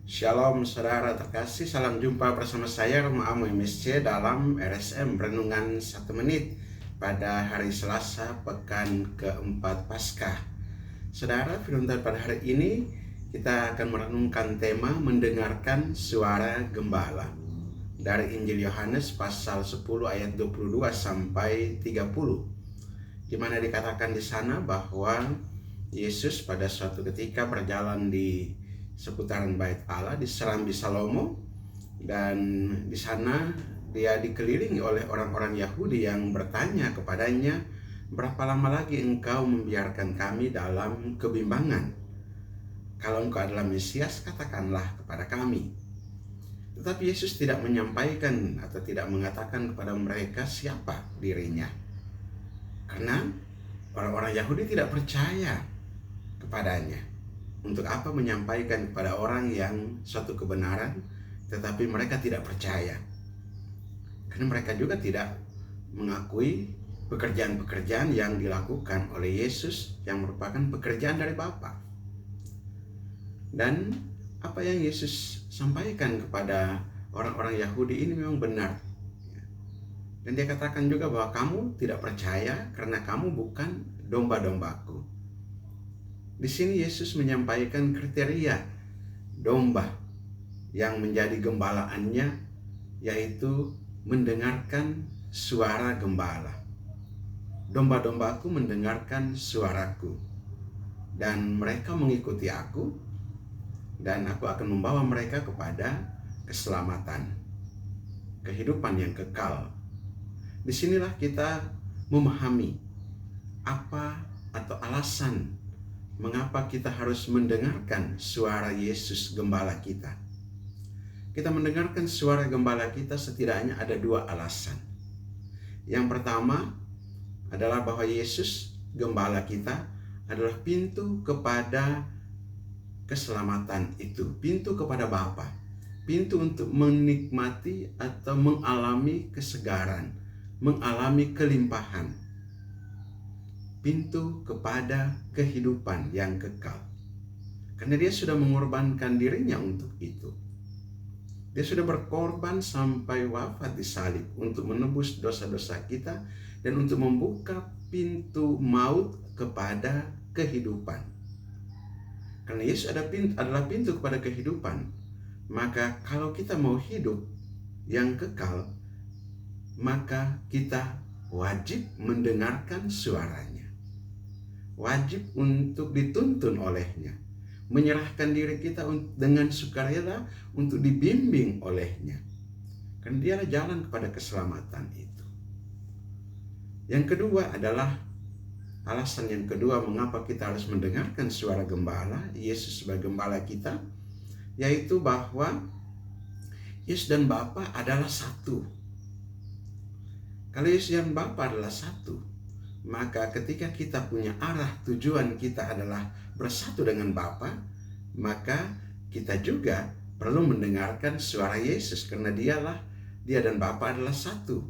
Shalom saudara terkasih, salam jumpa bersama saya Romo Amo MSC dalam RSM Renungan 1 Menit pada hari Selasa pekan keempat Paskah. Saudara, firman Tuhan pada hari ini kita akan merenungkan tema mendengarkan suara gembala dari Injil Yohanes pasal 10 ayat 22 sampai 30, di mana dikatakan di sana bahwa Yesus pada suatu ketika berjalan di seputaran Bait Allah di Serambi Salomo, dan di sana dia dikelilingi oleh orang-orang Yahudi yang bertanya kepadanya, "Berapa lama lagi engkau membiarkan kami dalam kebimbangan? Kalau engkau adalah Mesias, katakanlah kepada kami." Tetapi Yesus tidak menyampaikan atau tidak mengatakan kepada mereka siapa dirinya, karena orang-orang Yahudi tidak percaya kepadanya. Untuk apa menyampaikan kepada orang yang suatu kebenaran tetapi mereka tidak percaya? Karena mereka juga tidak mengakui pekerjaan-pekerjaan yang dilakukan oleh Yesus yang merupakan pekerjaan dari Bapa. Dan apa yang Yesus sampaikan kepada orang-orang Yahudi ini memang benar. Dan dia katakan juga bahwa kamu tidak percaya karena kamu bukan domba-dombaku. Di sini Yesus menyampaikan kriteria domba yang menjadi gembalaannya, yaitu mendengarkan suara gembala. Domba-dombaku mendengarkan suaraku, dan mereka mengikuti aku, dan aku akan membawa mereka kepada keselamatan, kehidupan yang kekal. Disinilah kita memahami apa atau alasan mengapa kita harus mendengarkan suara Yesus gembala kita. Kita mendengarkan suara gembala kita setidaknya ada dua alasan. Yang pertama adalah bahwa Yesus gembala kita adalah pintu kepada keselamatan itu, pintu kepada Bapa, pintu untuk menikmati atau mengalami kesegaran, mengalami kelimpahan, pintu kepada kehidupan yang kekal. Karena dia sudah mengorbankan dirinya untuk itu. Dia sudah berkorban sampai wafat di salib untuk menebus dosa-dosa kita dan untuk membuka pintu maut kepada kehidupan. Karena Yesus adalah pintu kepada kehidupan, maka kalau kita mau hidup yang kekal, maka kita wajib mendengarkan suaranya. Wajib untuk dituntun olehnya, menyerahkan diri kita dengan sukarela untuk dibimbing olehnya, karena dialah jalan kepada keselamatan itu. Yang kedua adalah alasan yang kedua mengapa kita harus mendengarkan suara gembala, Yesus sebagai gembala kita, yaitu bahwa Yesus dan Bapa adalah satu. Kalau Yesus dan Bapa adalah satu, maka ketika kita punya arah tujuan kita adalah bersatu dengan Bapa, maka kita juga perlu mendengarkan suara Yesus, karena dia dan Bapa adalah satu.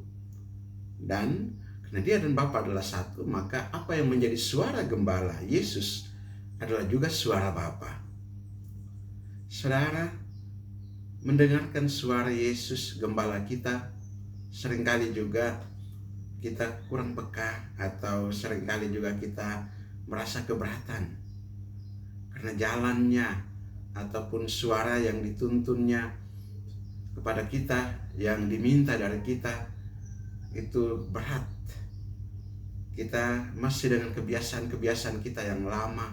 Dan karena dia dan Bapa adalah satu, maka apa yang menjadi suara gembala Yesus adalah juga suara Bapa. Saudara, mendengarkan suara Yesus gembala kita seringkali juga kita kurang peka, atau seringkali juga kita merasa keberatan karena jalannya ataupun suara yang dituntunnya kepada kita, yang diminta dari kita itu berat. Kita masih dengan kebiasaan-kebiasaan kita yang lama,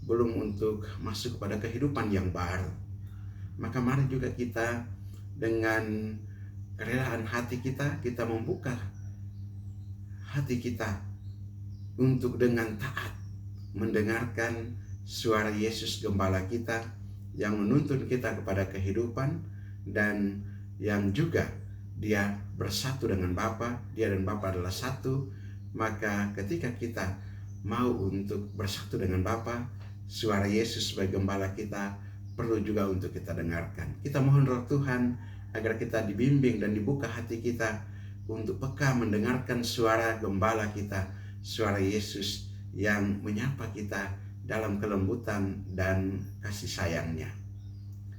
belum untuk masuk kepada kehidupan yang baru. Maka mari juga kita dengan kerelaan hati kita membuka hati kita untuk dengan taat mendengarkan suara Yesus gembala kita yang menuntun kita kepada kehidupan, dan yang juga dia bersatu dengan Bapa, dia dan Bapa adalah satu. Maka ketika kita mau untuk bersatu dengan Bapa, suara Yesus sebagai gembala kita perlu juga untuk kita dengarkan. Kita mohon Roh Tuhan agar kita dibimbing dan dibuka hati kita untuk peka mendengarkan suara gembala kita, suara Yesus yang menyapa kita dalam kelembutan dan kasih sayangnya.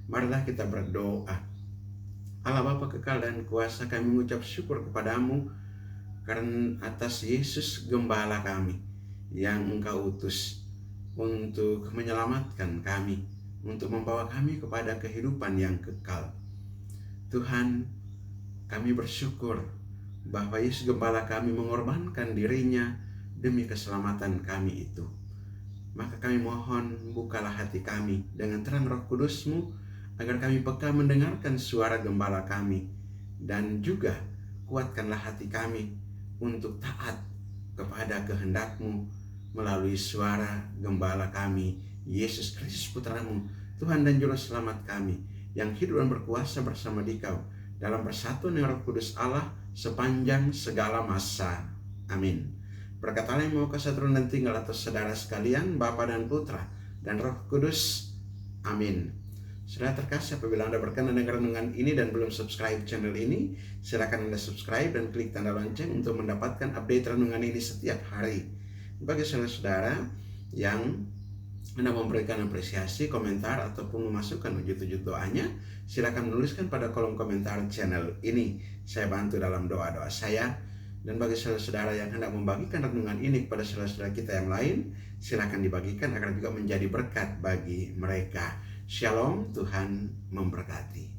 Marilah kita berdoa. Allah Bapa kekal dan kuasa, kami mengucap syukur kepadamu karena atas Yesus Gembala kami yang Engkau utus untuk menyelamatkan kami, untuk membawa kami kepada kehidupan yang kekal. Tuhan, kami bersyukur bahwa Yesus Gembala kami mengorbankan dirinya demi keselamatan kami itu. Maka kami mohon, bukalah hati kami dengan terang Roh Kudus-Mu, agar kami peka mendengarkan suara Gembala kami, dan juga kuatkanlah hati kami untuk taat kepada kehendak-Mu melalui suara Gembala kami, Yesus Kristus Putra-Mu, Tuhan dan Juru Selamat kami, yang hidup dan berkuasa bersama Dikau dalam persatuan dengan Roh Kudus Allah sepanjang segala masa. Amin. Berkat Allah yang mau kesatuan dan tinggal atas saudara sekalian, Bapa dan Putra dan Roh Kudus. Amin. Saudara terkasih, apabila Anda berkenan dengan renungan ini dan belum subscribe channel ini, silakan Anda subscribe dan klik tanda lonceng untuk mendapatkan update renungan ini setiap hari. Bagi saudara-saudara yang Anda memberikan apresiasi, komentar, ataupun memasukkan wujud-wujud doanya, silakan menuliskan pada kolom komentar channel ini. Saya bantu dalam doa-doa saya. Dan bagi saudara-saudara yang hendak membagikan renungan ini kepada saudara-saudara kita yang lain, silakan dibagikan agar juga menjadi berkat bagi mereka. Shalom, Tuhan memberkati.